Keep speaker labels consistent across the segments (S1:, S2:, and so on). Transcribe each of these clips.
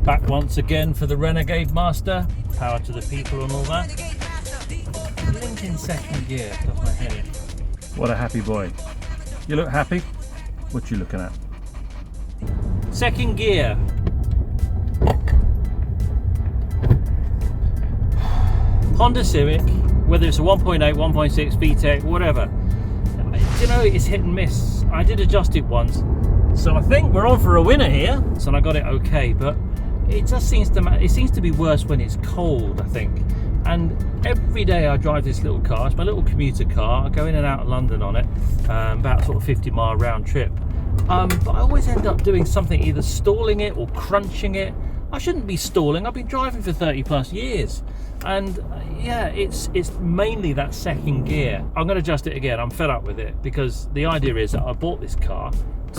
S1: Back once again for the Renegade Master. Power to the people and all that. Blinking second gear, does my head in. What a happy boy. You look happy? What you looking at? Second gear. Honda Civic, whether it's a 1.8, 1.6, VTEC, whatever. You know, it's hit and miss. I did adjust it once. So I think we're on for a winner here. So I got it okay, but it just seems to be worse when it's cold, I think. And every day I drive this little car. It's my little commuter car. I go in and out of London on it, about sort of 50-mile round trip. But I always end up doing something, either stalling it or crunching it. I shouldn't be stalling. I've been driving for 30+ years. And yeah, it's mainly that second gear. I'm going to adjust it again. I'm fed up with it, because the idea is that I bought this car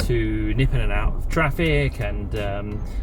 S1: to nip in and out of traffic, and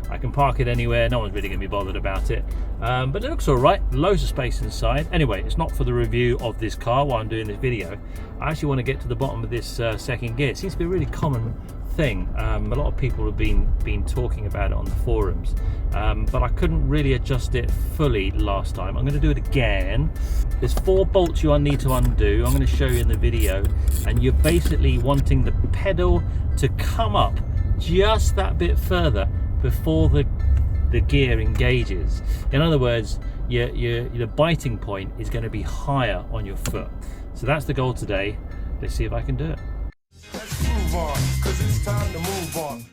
S1: I can park it anywhere. No one's really going to be bothered about it, but it looks all right. Loads of space inside. Anyway, it's not for the review of this car while I'm doing this video. I actually want to get to the bottom of this second gear. It seems to be a really common thing. A lot of people have been talking about it on the forums, but I couldn't really adjust it fully last time. I'm going to do it again. There's 4 bolts you need to undo. I'm going to show you in the video, and you're basically wanting the pedal to come up just that bit further before the gear engages. In other words, your biting point is going to be higher on your foot. So that's the goal today. Let's see if I can do it.
S2: Let's move on, 'cause it's time to move on.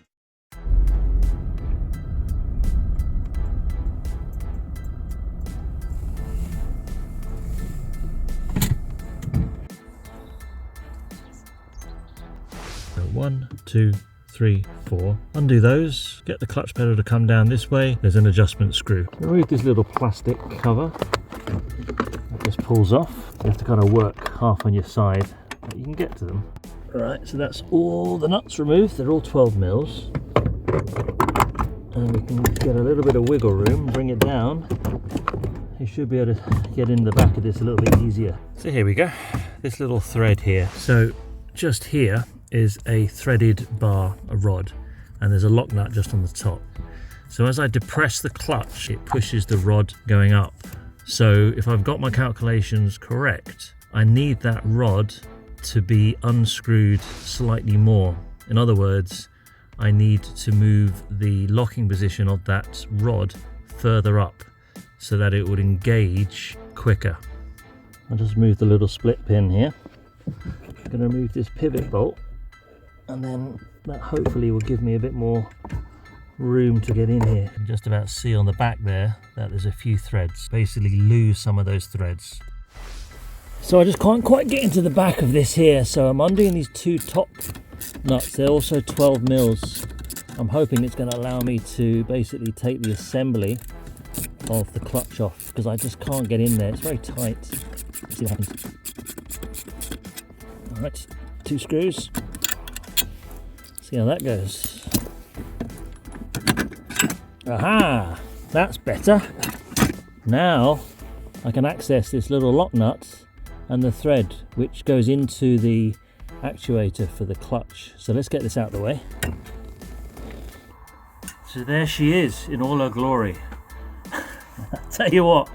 S1: So 1, 2, 3, 4. Undo those. Get the clutch pedal to come down this way. There's an adjustment screw. Remove this little plastic cover. That just pulls off. You have to kind of work half on your side, but you can get to them. Right, so that's all the nuts removed. They're all 12 mils. And we can get a little bit of wiggle room, bring it down. You should be able to get in the back of this a little bit easier. So here we go, this little thread here. So just here is a threaded bar, a rod, and there's a lock nut just on the top. So as I depress the clutch, it pushes the rod going up. So if I've got my calculations correct, I need that rod to be unscrewed slightly more. In other words, I need to move the locking position of that rod further up so that it would engage quicker. I'll just move the little split pin here. I'm going to remove this pivot bolt, and then that hopefully will give me a bit more room to get in here. You can just about see on the back there that there's a few threads. Basically lose some of those threads. So I just can't quite get into the back of this here, so I'm undoing these 2 top nuts. They're also 12 mils. I'm hoping it's going to allow me to basically take the assembly of the clutch off, because I just can't get in there. It's very tight. Let's see what happens. Alright, 2 screws. See how that goes. Aha! That's better. Now I can access this little lock nut and the thread which goes into the actuator for the clutch. So let's get this out of the way. So there she is in all her glory. I'll tell you what,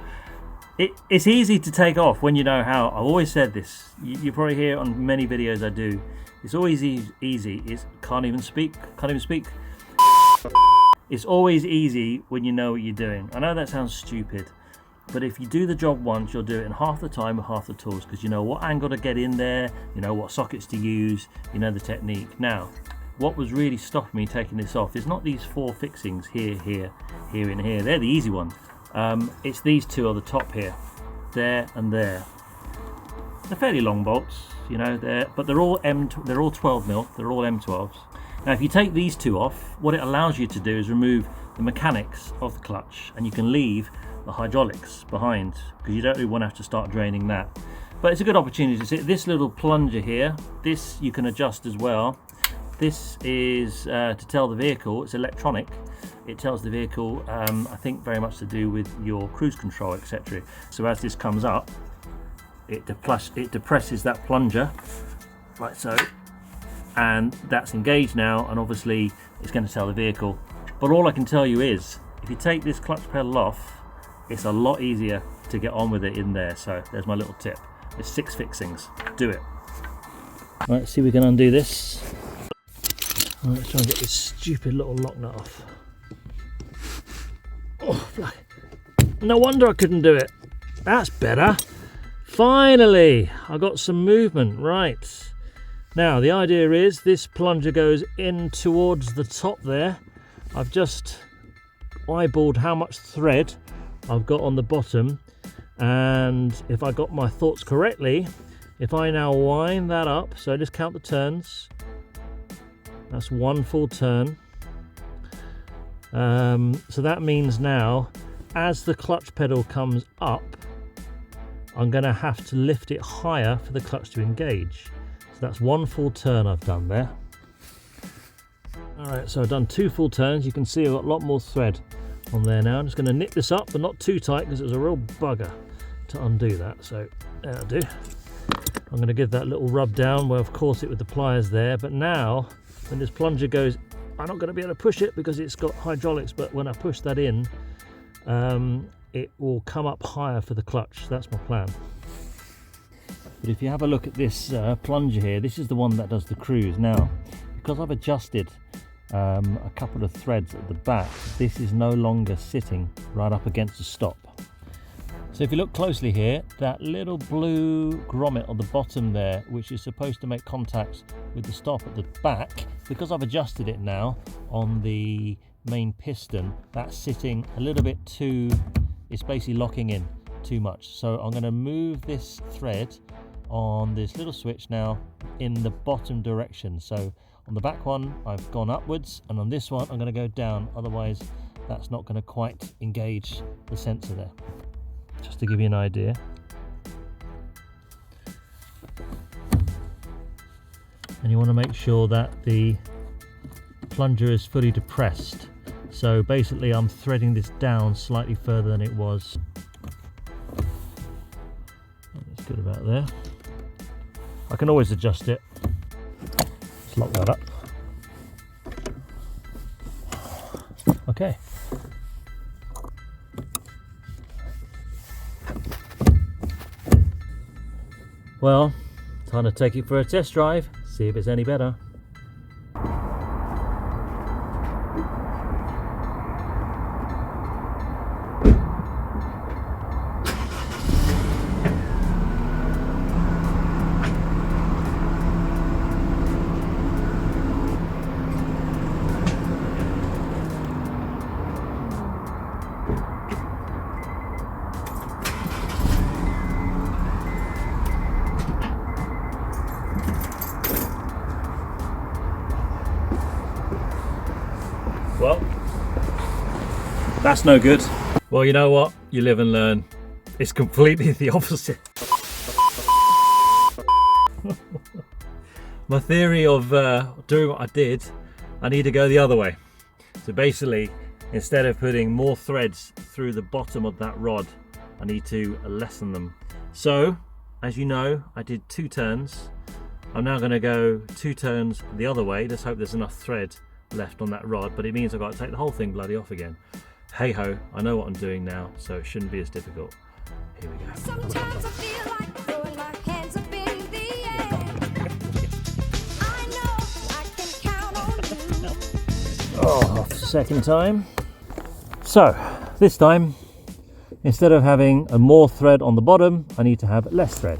S1: it's easy to take off when you know how. I've always said this. You probably hear it on many videos I do. It's always easy. Can't even speak. It's always easy when you know what you're doing. I know that sounds stupid, but if you do the job once, you'll do it in half the time with half the tools, because you know what angle to get in there, you know what sockets to use, you know the technique. Now, what was really stopping me taking this off is not these 4 fixings here, here, here, and here. They're the easy ones. It's these 2 on the top here, there and there. They're fairly long bolts, you know, but they're all 12 mil. They're all M12s. Now, if you take these 2 off, what it allows you to do is remove the mechanics of the clutch, and you can leave the hydraulics behind, because you don't really want to have to start draining that. But it's a good opportunity to see this little plunger here. This you can adjust as well. This is to tell the vehicle, it's electronic. It tells the vehicle, I think very much to do with your cruise control, etc. So as this comes up, it depresses that plunger, like so, and that's engaged now, and obviously it's going to tell the vehicle. But all I can tell you is if you take this clutch pedal off, it's a lot easier to get on with it in there. So there's my little tip. There's 6 fixings. Do it. Right, let's see if we can undo this. Right, let's try and get this stupid little lock nut off. Oh, no wonder I couldn't do it. That's better. Finally, I got some movement. Right. Now, the idea is this plunger goes in towards the top there. I've just eyeballed how much thread I've got on the bottom, and if I got my thoughts correctly, if I now wind that up, so just count the turns, that's 1 full turn. So that means now, as the clutch pedal comes up, I'm going to have to lift it higher for the clutch to engage. So that's 1 full turn I've done there. Alright, so I've done 2 full turns. You can see I've got a lot more thread on there now. I'm just going to nip this up, but not too tight because it was a real bugger to undo that. So that'll do. I'm going to give that a little rub down. Well, of course, it with the pliers there. But now, when this plunger goes, I'm not going to be able to push it because it's got hydraulics. But when I push that in, it will come up higher for the clutch. That's my plan. But if you have a look at this plunger here, this is the one that does the cruise. Now, because I've adjusted a couple of threads at the back, this is no longer sitting right up against the stop. So if you look closely here, that little blue grommet on the bottom there, which is supposed to make contact with the stop at the back, because I've adjusted it now on the main piston, that's sitting a little bit too, it's basically locking in too much. So I'm going to move this thread on this little switch now in the bottom direction. So on the back one I've gone upwards, and on this one I'm going to go down, otherwise that's not going to quite engage the sensor there. Just to give you an idea. And you want to make sure that the plunger is fully depressed. So basically I'm threading this down slightly further than it was. That's good about there. I can always adjust it. Let's lock that up. Okay. Well, time to take it for a test drive, see if it's any better. Well, that's no good. Well, you know what? You live and learn. It's completely the opposite. My theory of doing what I did, I need to go the other way. So basically, instead of putting more threads through the bottom of that rod, I need to lessen them. So, as you know, I did 2 turns. I'm now going to go 2 turns the other way. Let's hope there's enough thread left on that rod, but it means I've got to take the whole thing bloody off again. Hey ho, I know what I'm doing now, so it shouldn't be as difficult. Here we go.
S3: Sometimes I feel like throwing my hands up in the air. I know I can count on you.
S1: Oh, second time. So this time, instead of having a more thread on the bottom, I need to have less thread.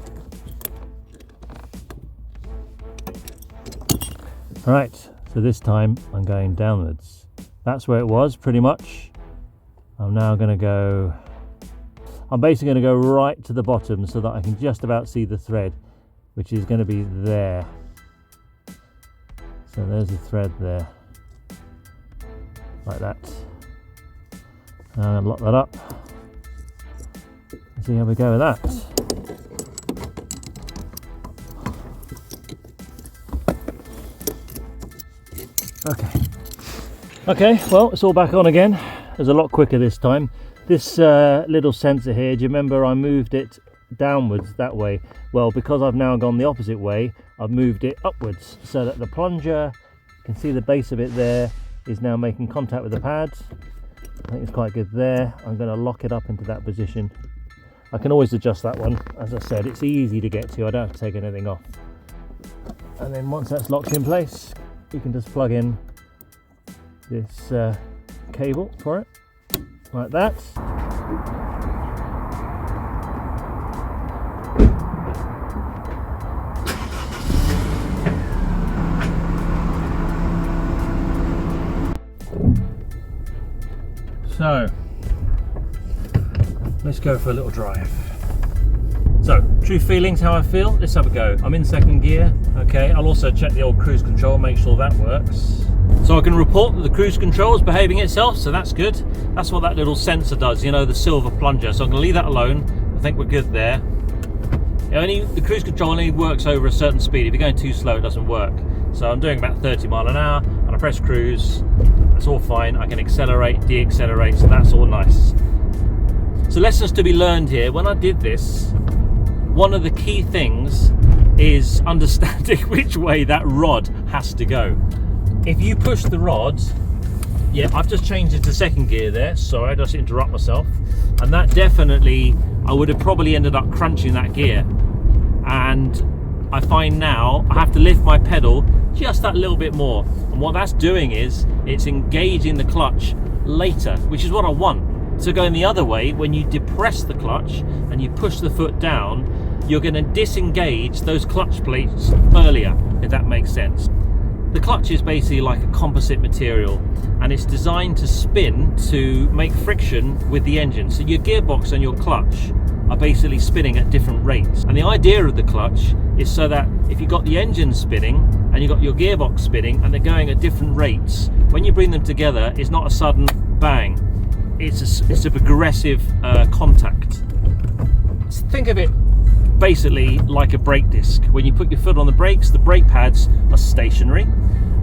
S1: All right. So this time I'm going downwards. That's where it was pretty much. I'm now going to go, I'm basically going to go right to the bottom so that I can just about see the thread, which is going to be there. So there's the thread there, like that. And I'm going to lock that up. Let's see how we go with that. Okay, well, it's all back on again. It was a lot quicker this time. This little sensor here, do you remember I moved it downwards that way? Well, because I've now gone the opposite way, I've moved it upwards so that the plunger, you can see the base of it there, is now making contact with the pads. think it's quite good there. I'm going to lock it up into that position. I can always adjust that one. As I said, it's easy to get to. I don't have to take anything off. And then once that's locked in place, you can just plug in this cable for it, like that. So, let's go for a little drive. So, true feelings, how I feel, let's have a go. I'm in second gear, okay. I'll also check the old cruise control, make sure that works. So I can report that the cruise control is behaving itself, so that's good. That's what that little sensor does, you know, the silver plunger. So I'm going to leave that alone. I think we're good there. The cruise control only works over a certain speed. If you're going too slow, it doesn't work. So I'm doing about 30 miles an hour, and I press cruise. That's all fine. I can accelerate, deaccelerate, so that's all nice. So lessons to be learned here. When I did this, one of the key things is understanding which way that rod has to go. If you push the rod, yeah, I've just changed it to second gear there. Sorry, I just interrupt myself. And that definitely, I would have probably ended up crunching that gear. And I find now I have to lift my pedal just that little bit more. And what that's doing is it's engaging the clutch later, which is what I want. So going the other way, when you depress the clutch and you push the foot down, you're going to disengage those clutch plates earlier, if that makes sense. The clutch is basically like a composite material, and it's designed to spin to make friction with the engine. So your gearbox and your clutch are basically spinning at different rates. And the idea of the clutch is so that if you've got the engine spinning and you've got your gearbox spinning and they're going at different rates, when you bring them together, it's not a sudden bang. It's a progressive contact. Think of it basically like a brake disc. When you put your foot on the brakes, the brake pads are stationary,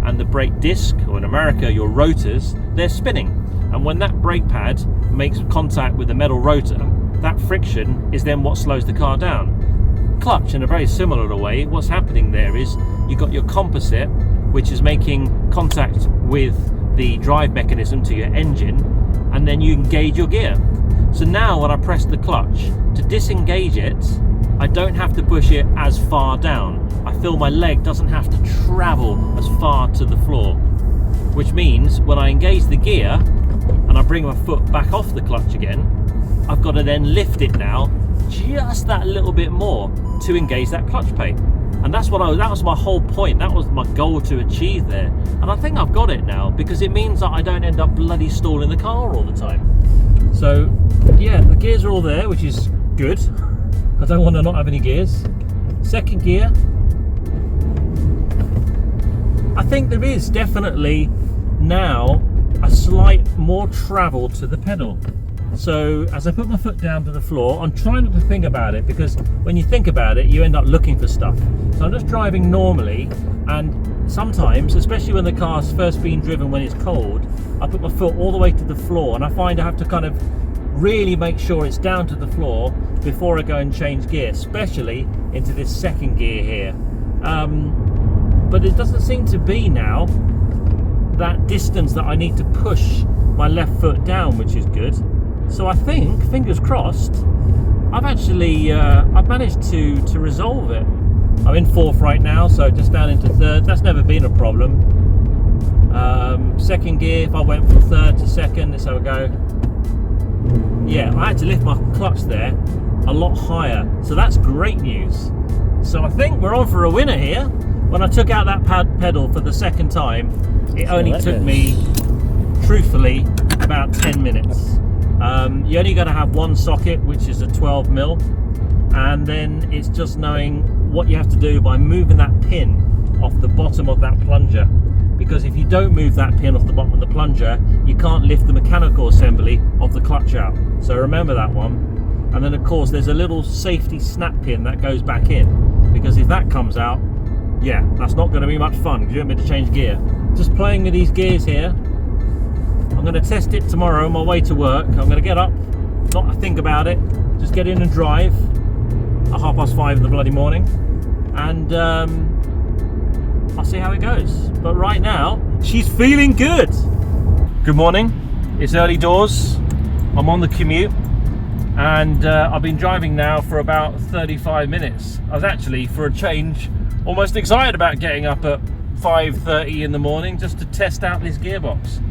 S1: and the brake disc, or in America your rotors, they're spinning. And when that brake pad makes contact with the metal rotor, that friction is then what slows the car down. Clutch, in a very similar way, what's happening there is you've got your composite, which is making contact with the drive mechanism to your engine, and then you engage your gear. So now when I press the clutch, to disengage it, I don't have to push it as far down. I feel my leg doesn't have to travel as far to the floor, which means when I engage the gear and I bring my foot back off the clutch again, I've got to then lift it now just that little bit more to engage that clutch plate. And that was my whole point. That was my goal to achieve there. And I think I've got it now, because it means that I don't end up bloody stalling the car all the time. So yeah, the gears are all there, which is good. I don't want to not have any gears. Second gear, I think there is definitely now a slight more travel to the pedal. So as I put my foot down to the floor, I'm trying not to think about it, because when you think about it, you end up looking for stuff. So I'm just driving normally, and sometimes, especially when the car's first being driven when it's cold, I put my foot all the way to the floor, and I find I have to kind of really make sure it's down to the floor before I go and change gear, especially into this second gear here. But it doesn't seem to be now that distance that I need to push my left foot down, which is good. So I think, fingers crossed, I've actually I've managed to resolve it. I'm in fourth right now, so just down into third. That's never been a problem. Second gear, if I went from third to second, let's have a go. Yeah, I had to lift my clutch there a lot higher, so that's great news. So I think we're on for a winner here. When I took out that pedal for the second time, it only took me, truthfully, about 10 minutes. You only got to have one socket, which is a 12mm, and then it's just knowing what you have to do by moving that pin off the bottom of that plunger. Because if you don't move that pin off the bottom of the plunger, you can't lift the mechanical assembly of the clutch out. So remember that one. And then of course there's a little safety snap pin that goes back in, because if that comes out, yeah, that's not going to be much fun, because you won't be able to change gear. Just playing with these gears here. I'm going to test it tomorrow on my way to work. I'm going to get up, not think about it, just get in and drive at 5:30 in the bloody morning, and I'll see how it goes. But right now, she's feeling good. Good morning. It's early doors, I'm on the commute, and I've been driving now for about 35 minutes. I was actually, for a change, almost excited about getting up at 5:30 in the morning just to test out this gearbox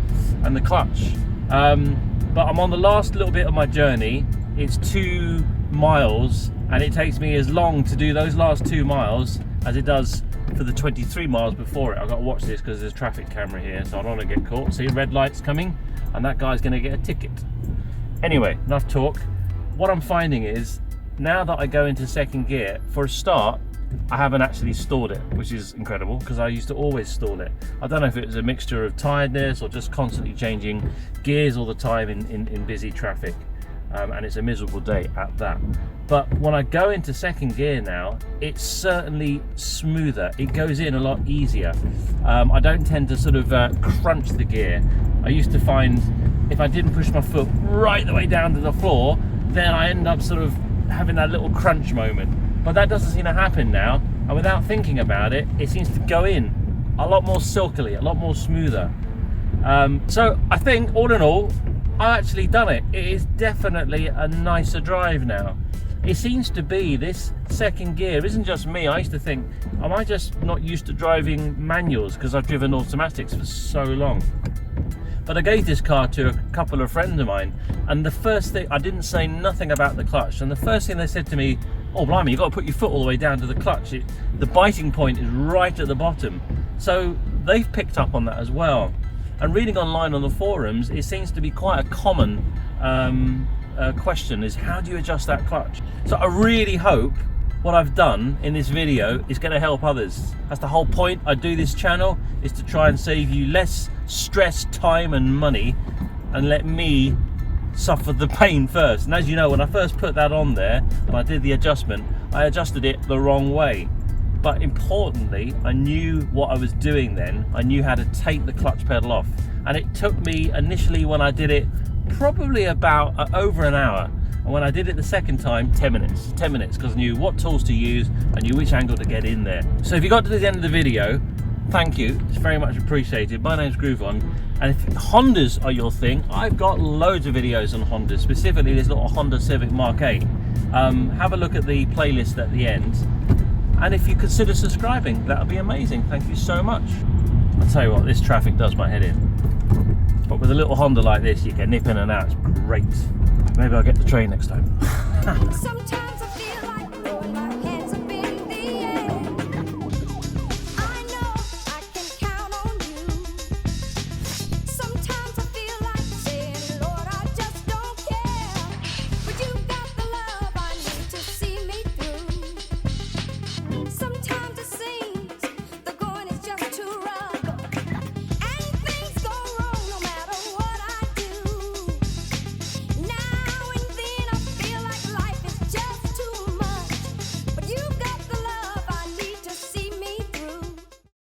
S1: and the clutch. But I'm on the last little bit of my journey. It's 2 miles, and it takes me as long to do those last 2 miles as it does for the 23 miles before it. I've got to watch this because there's a traffic camera here, so I don't want to get caught. See, red light's coming, and that guy's going to get a ticket. Anyway, enough talk. What I'm finding is, now that I go into second gear, for a start, I haven't actually stalled it, which is incredible because I used to always stall it. I don't know if it was a mixture of tiredness or just constantly changing gears all the time in busy traffic. And it's a miserable day at that. But when I go into second gear now, it's certainly smoother. It goes in a lot easier. I don't tend to sort of crunch the gear. I used to find if I didn't push my foot right the way down to the floor, then I end up sort of having that little crunch moment. But that doesn't seem to happen now, and without thinking about it, it seems to go in a lot more silkily, a lot more smoother. So I think, all in all, I've actually done it. It is definitely a nicer drive now. It seems to be this second gear isn't just me. I used to think, am I just not used to driving manuals because I've driven automatics for so long? But I gave this car to a couple of friends of mine, and the first thing, I didn't say nothing about the clutch, and the first thing they said to me, oh blimey, you've got to put your foot all the way down to the clutch. The biting point is right at the bottom. So they've picked up on that as well. And reading online on the forums, it seems to be quite a common question, is how do you adjust that clutch? So I really hope what I've done in this video is going to help others. That's the whole point. I do this channel is to try and save you less stress, time and money, and let me suffer the pain first. And as you know, when I first put that on there and I did the adjustment, I adjusted it the wrong way. But importantly, I knew what I was doing then. I knew how to take the clutch pedal off. And it took me initially, when I did it, probably about over an hour. And when I did it the second time, 10 minutes. 10 minutes, because I knew what tools to use, I knew which angle to get in there. So if you got to the end of the video, thank you, it's very much appreciated. My name's Groovon, and if Hondas are your thing, I've got loads of videos on Hondas, specifically this little Honda Civic Mk8. Have a look at the playlist at the end, and if you consider subscribing, that would be amazing. Thank you so much. I'll tell you what, this traffic does my head in. But with a little Honda like this, you can nip in and out, it's great. Maybe I'll get the train next time.
S3: Sometimes